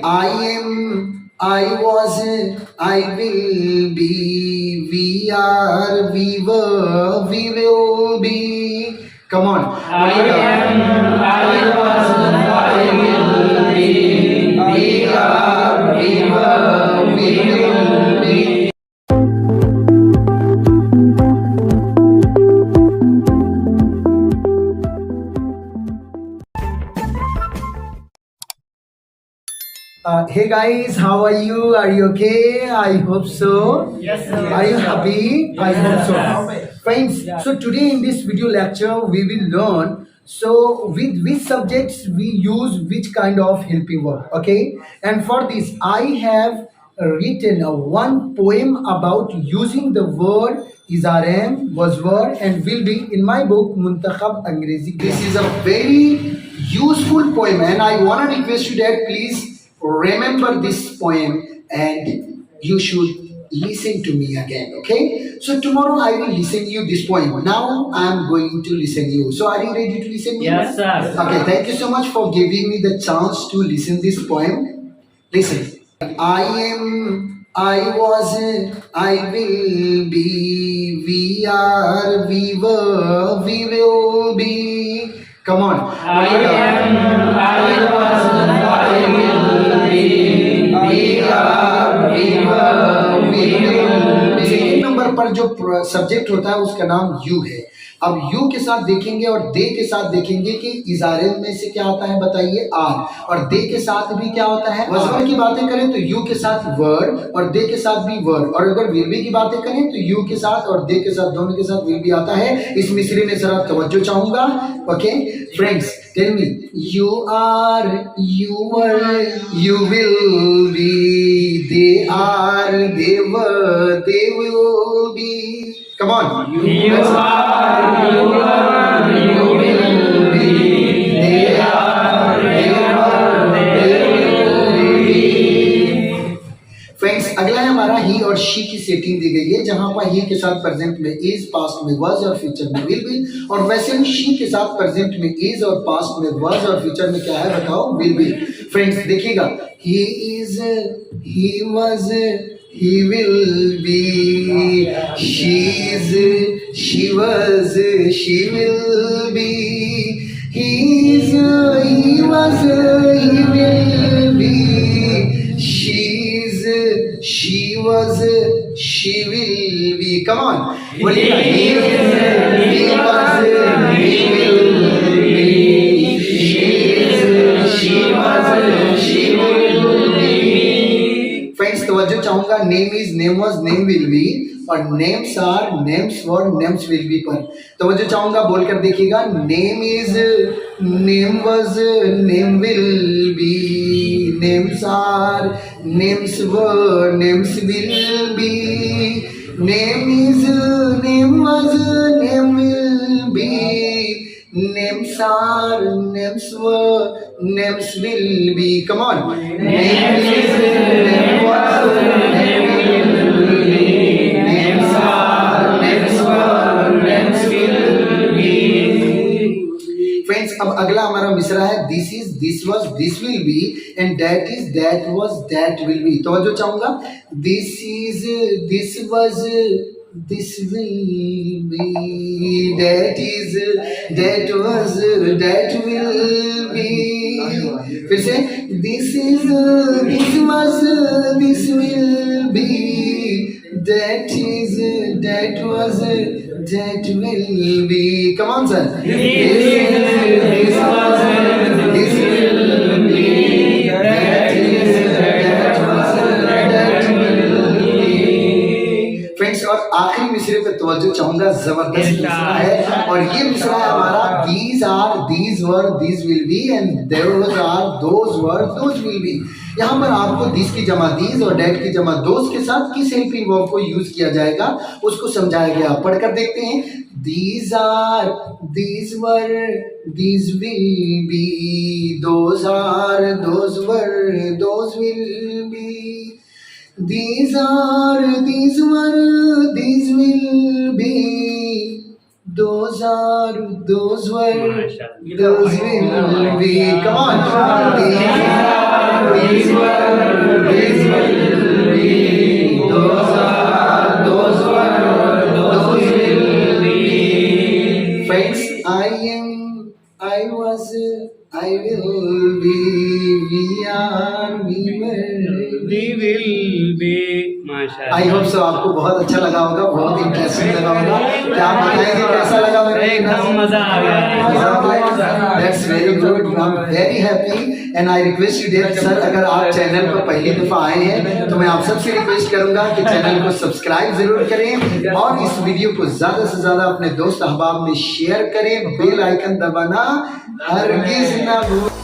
I am, I was, I will be, we are, we were, we will be. Come on. I am, I was, I will be, we are, we were, we will be. Hey guys, how are you? Are you okay? I hope so. Yes, sir. Are you happy? I hope so. Friends, so today in this video lecture we will learn so with which subjects we use which kind of helping verb. Okay, and for this I have written one poem about using the word isarm, buzzword, and will be in my book Muntakhab Angrezi. This is a very useful poem, and I want to request you that please remember this poem and you should listen to me again. Okay, so tomorrow I will listen you this poem. Now I am going to listen you. So are you ready to listen me? Yes, sir. Okay, thank you so much for giving me the chance to listen this poem. Listen. I am, I was, I will be, we are, we were, we will be. Come on. I am, I was, I will be, we are, we were, we will be. Number पर जो subject होता है उसका नाम you है। अब you के साथ देखेंगे और दे के साथ देखेंगे कि इजारे में से क्या आता है, बताइए आर, और दे के साथ भी क्या होता है। वजन की बातें करें तो यू के साथ वर्ड और दे के साथ भी वर्ड, और अगर विल बी की बातें करें तो यू के साथ और दे के साथ दोनों के साथ विल बी आता है। इस मिसरे में जरा तवज्जो चाहूंगा। Okay friends, tell me, you are, you were, you will be, they are, they were, they will be. Come on. You are, you are, you will be, they are, they were, they will be. Friends, अगला है हमारा ही और she की setting दी गई है, जहां पर ही के साथ प्रेजेंट में इज, पास्ट में वाज और फ्यूचर में विल बी, और वैसे ही शी के साथ प्रेजेंट में इज और पास्ट में वाज और फ्यूचर में क्या है बताओ, विल बी। फ्रेंड्स देखिएगा, he is, he was, he will be, she is, she was, she will be, he is, he was, he will be, she is, she was, she will be. Come on, बोलिएगा, he is, he was, he will be, she is, she was, she will be. Friends तवज्जो चाहूंगा, name is, name was, name will be, और names are, names were, names will be पर तवज्जो चाहूंगा। बोलकर देखिएगा, name is, name was, name will be, names are, names were, names will be, name is, name was, name will be, names are, names were, names will be. Come on. Name is, name was, name will be. Names are, names were, names will be. Friends, अब अगला हमारा मिसरा है, this is, this was, this will be, and that is, that was, that will be। तो जो चाहूंगा, this is, this was, this will be, that is, that was, that will be। फिर से, this is, this was, this will be, that is, that was, that will be। Come on sir, this is, this was, this will be, that is, that was, that will be। Friends, और आखिरी मिसरे पे तवज्जो चाहूंगा, जबरदस्त मिसरा है, और ये मिसरा है हमारा, these are, these were, these will be, and those are, those were, those will be। यहाँ पर आपको दिस की जमा दीज और डेट की जमा दोस्त के साथ किस हेल्पिंग वर्ब को यूज किया जाएगा उसको समझाया गया। पढ़कर देखते हैं, these are, these were, these will be, those are, those were, those will be, these are, these were, these will be, those are, those were, those will be। Come on, these are, these were, are, we will be. माशाल्लाह। I hope so आपको बहुत अच्छा लगा होगा, बहुत interesting लगा होगा। क्या आप बताएंगे कैसा लगा मेरा? एकदम मजा आ गया। That's very good, I am very happy and I request you dear sir, अगर आप चैनल पर पहली दफा आए हैं तो मैं आप सबसे रिक्वेस्ट करूंगा कि चैनल को सब्सक्राइब जरूर करें और इस वीडियो को ज्यादा से ज्यादा अपने दोस्त अहबाब में शेयर करें। बेल आइकन दबाना हरगिज ना भूलें।